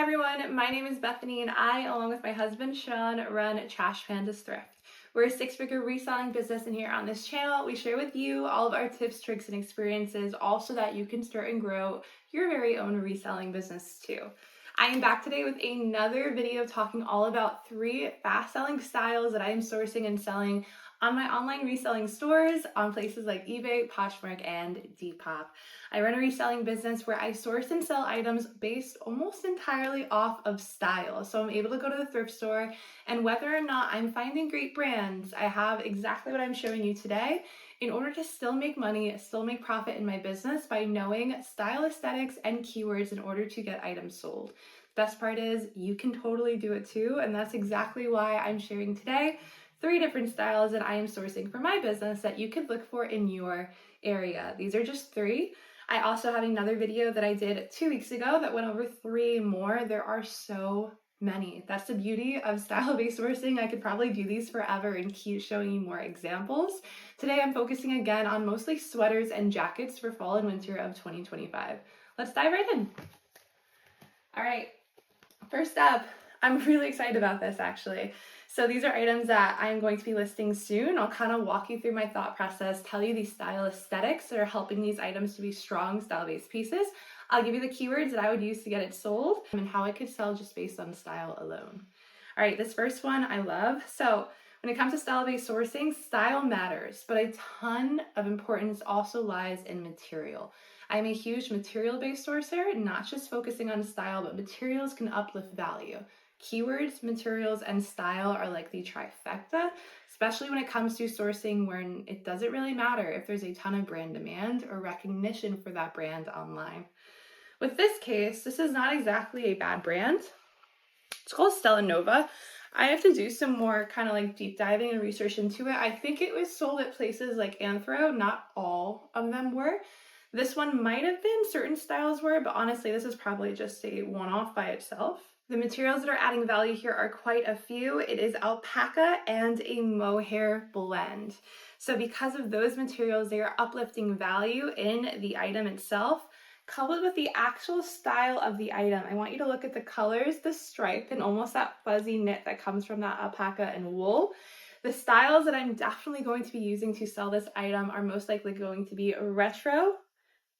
everyone, my name is Bethany and I, along with my husband Sean, run Trash Pandas Thrift. We're a six-figure reselling business, and here on this channel, we share with you all of our tips, tricks, and experiences, all so that you can start and grow your very own reselling business too. I am back today with another video talking all about 3 fast-selling styles that I am sourcing and selling on my online reselling stores on places like eBay, Poshmark, and Depop. I run a reselling business where I source and sell items based almost entirely off of style. So I'm able to go to the thrift store, and whether or not I'm finding great brands, I have exactly what I'm showing you today in order to still make money, still make profit in my business by knowing style, aesthetics, and keywords in order to get items sold. Best part is you can totally do it too, and that's exactly why I'm sharing today 3 different styles that I am sourcing for my business that you could look for in your area. These are just 3. I also have another video that I did 2 weeks ago that went over 3 more. There are so many. That's the beauty of style-based sourcing. I could probably do these forever and keep showing you more examples. Today I'm focusing again on mostly sweaters and jackets for fall and winter of 2025. Let's dive right in. All right, first up, I'm really excited about this actually. So these are items that I'm going to be listing soon. I'll kind of walk you through my thought process, tell you these style aesthetics that are helping these items to be strong style-based pieces. I'll give you the keywords that I would use to get it sold and how it could sell just based on style alone. All right, this first one I love. So when it comes to style-based sourcing, style matters, but a ton of importance also lies in material. I'm a huge material-based sourcer, not just focusing on style, but materials can uplift value. Keywords, materials, and style are like the trifecta, especially when it comes to sourcing when it doesn't really matter if there's a ton of brand demand or recognition for that brand online. With this case, this is not exactly a bad brand. It's called Stella Nova. I have to do some more kind of like deep diving and research into it. I think it was sold at places like Anthro. Not all of them were. This one might have been, certain styles were, but honestly, this is probably just a one-off by itself. The materials that are adding value here are quite a few. It is alpaca and a mohair blend. So because of those materials, they are uplifting value in the item itself, coupled with the actual style of the item. I want you to look at the colors, the stripe, and almost that fuzzy knit that comes from that alpaca and wool. The styles that I'm definitely going to be using to sell this item are most likely going to be retro,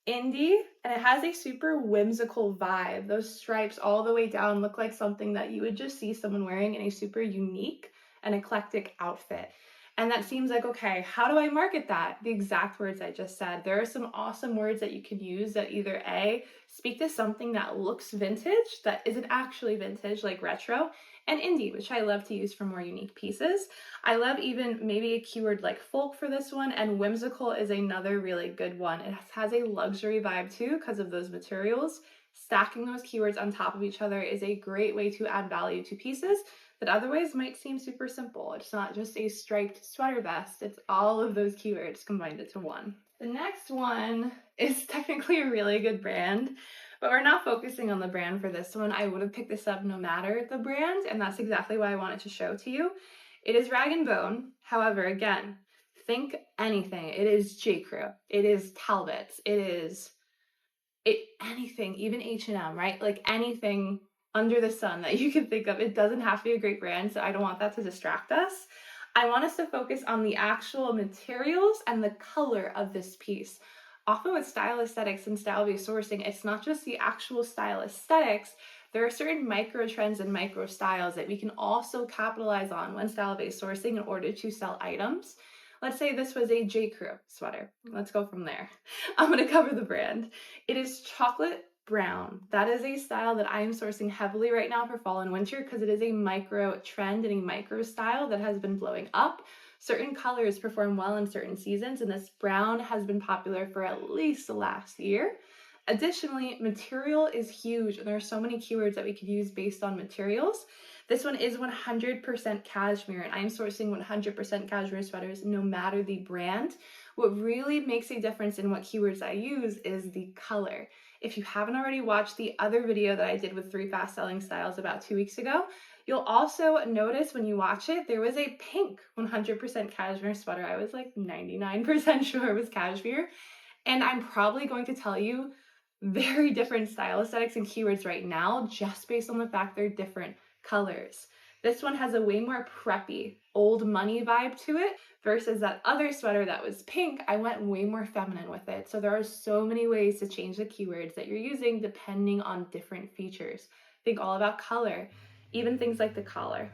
indie, and it has a super whimsical vibe. Those stripes all the way down look like something that you would just see someone wearing in a super unique and eclectic outfit. And that seems like, okay, how do I market that? The exact words I just said. There are some awesome words that you can use that either A, speak to something that looks vintage, that isn't actually vintage, like retro, and indie, which I love to use for more unique pieces. I love even maybe a keyword like folk for this one, and whimsical is another really good one. It has a luxury vibe too because of those materials. Stacking those keywords on top of each other is a great way to add value to pieces that otherwise might seem super simple. It's not just a striped sweater vest, it's all of those keywords combined into one. The next one is technically a really good brand, but we're not focusing on the brand for this one. I would have picked this up no matter the brand, and that's exactly why I wanted to show to you. It is Rag & Bone. However, again, think anything. It is J. Crew. It is Talbot's. Anything, even H&M, right? Like anything under the sun that you can think of. It doesn't have to be a great brand, so I don't want that to distract us. I want us to focus on the actual materials and the color of this piece. Often with style aesthetics and style-based sourcing, it's not just the actual style aesthetics. There are certain micro trends and micro styles that we can also capitalize on when style-based sourcing in order to sell items. Let's say this was a J. Crew sweater. Let's go from there. I'm going to cover the brand. It is chocolate brown. That is a style that I am sourcing heavily right now for fall and winter because it is a micro trend and a micro style that has been blowing up. Certain colors perform well in certain seasons, and this brown has been popular for at least the last year. Additionally, material is huge, and there are so many keywords that we could use based on materials. This one is 100% cashmere, and I'm sourcing 100% cashmere sweaters no matter the brand. What really makes a difference in what keywords I use is the color. If you haven't already watched the other video that I did with 3 fast-selling styles about 2 weeks ago, you'll also notice when you watch it, there was a pink 100% cashmere sweater. I was like 99% sure it was cashmere. And I'm probably going to tell you very different style aesthetics and keywords right now just based on the fact they're different colors. This one has a way more preppy, old money vibe to it versus that other sweater that was pink. I went way more feminine with it. So there are so many ways to change the keywords that you're using depending on different features. Think all about color, even things like the collar.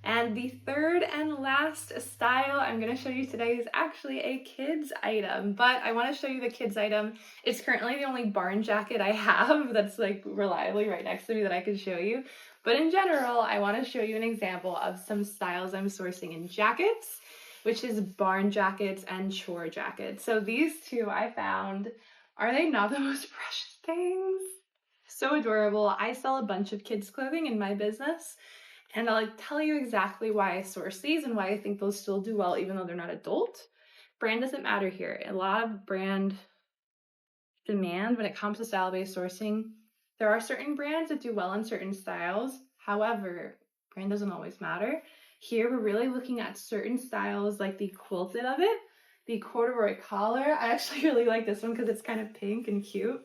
And the third and last style I'm going to show you today is actually a kids item, but I want to show you the kids item. It's currently the only barn jacket I have that's like reliably right next to me that I can show you. But in general, I want to show you an example of some styles I'm sourcing in jackets, which is barn jackets and chore jackets. So these two I found, are they not the most precious things? So adorable. I sell a bunch of kids clothing in my business. And I'll tell you exactly why I source these and why I think they'll still do well even though they're not adult. Brand doesn't matter here. A lot of brand demand when it comes to style-based sourcing. There are certain brands that do well in certain styles. However, brand doesn't always matter. Here we're really looking at certain styles like the quilted of it, the corduroy collar. I actually really like this one because it's kind of pink and cute.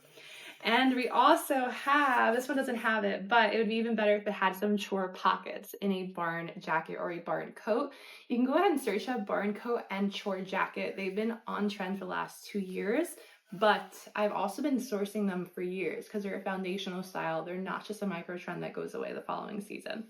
And we also have, this one doesn't have it, but it would be even better if it had some chore pockets in a barn jacket or a barn coat. You can go ahead and search up barn coat and chore jacket. They've been on trend for the last 2 years, but I've also been sourcing them for years because they're a foundational style. They're not just a micro trend that goes away the following season.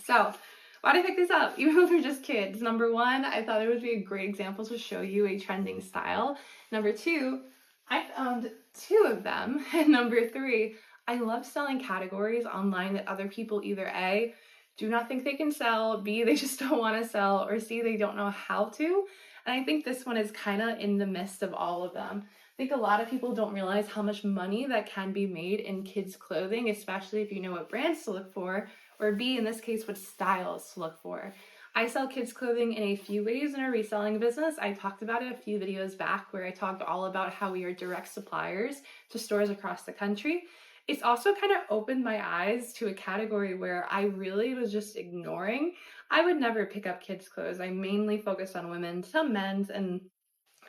So why did I pick this up? Even though they're just kids. Number one, I thought it would be a great example to show you a trending style. Number two, I found 2 of them. And number 3, I love selling categories online that other people either A, do not think they can sell, B, they just don't want to sell, or C, they don't know how to. And I think this one is kind of in the midst of all of them. I think a lot of people don't realize how much money that can be made in kids' clothing, especially if you know what brands to look for, or B, in this case, what styles to look for. I sell kids clothing in a few ways in our reselling business. I talked about it a few videos back where I talked all about how we are direct suppliers to stores across the country. It's also kind of opened my eyes to a category where I really was just ignoring. I would never pick up kids clothes. I mainly focused on women's, some men's, and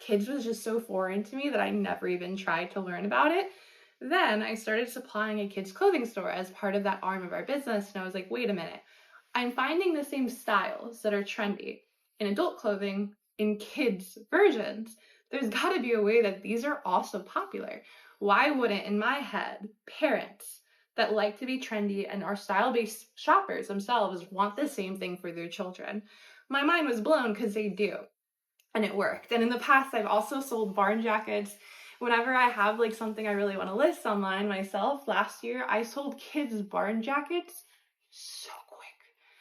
kids was just so foreign to me that I never even tried to learn about it. Then I started supplying a kids clothing store as part of that arm of our business, and I was like, wait a minute. I'm finding the same styles that are trendy in adult clothing in kids versions. There's got to be a way that these are also popular. Why wouldn't, in my head, parents that like to be trendy and are style-based shoppers themselves want the same thing for their children? My mind was blown because they do, and it worked. And in the past, I've also sold barn jackets. Whenever I have like something I really want to list online myself, last year I sold kids barn jackets so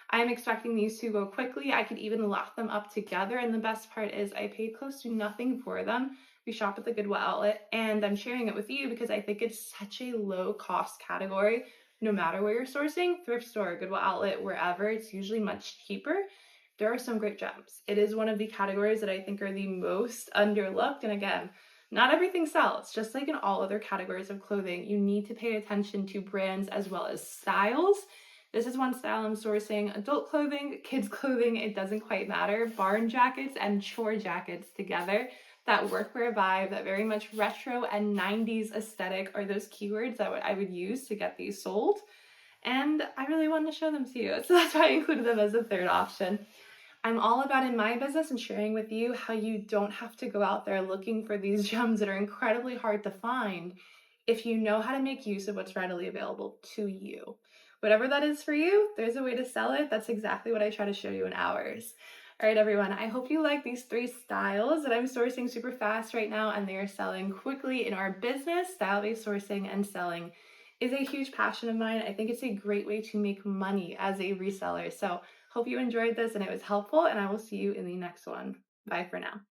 I'm expecting these to go quickly. I could even lock them up together. And the best part is I paid close to nothing for them. We shop at the Goodwill outlet, and I'm sharing it with you because I think it's such a low cost category. No matter where you're sourcing, thrift store, Goodwill outlet, wherever, it's usually much cheaper. There are some great gems. It is one of the categories that I think are the most underlooked. And again, not everything sells. Just like in all other categories of clothing, you need to pay attention to brands as well as styles. This is one style I'm sourcing: adult clothing, kids clothing, it doesn't quite matter. Barn jackets and chore jackets together. That workwear vibe, that very much retro and 90s aesthetic are those keywords that I would use to get these sold. And I really wanted to show them to you. So that's why I included them as a third option. I'm all about in my business and sharing with you how you don't have to go out there looking for these gems that are incredibly hard to find if you know how to make use of what's readily available to you. Whatever that is for you, there's a way to sell it. That's exactly what I try to show you in hours. All right, everyone, I hope you like these 3 styles that I'm sourcing super fast right now, and they are selling quickly in our business. Style-based sourcing and selling is a huge passion of mine. I think it's a great way to make money as a reseller. So hope you enjoyed this and it was helpful, and I will see you in the next one. Bye for now.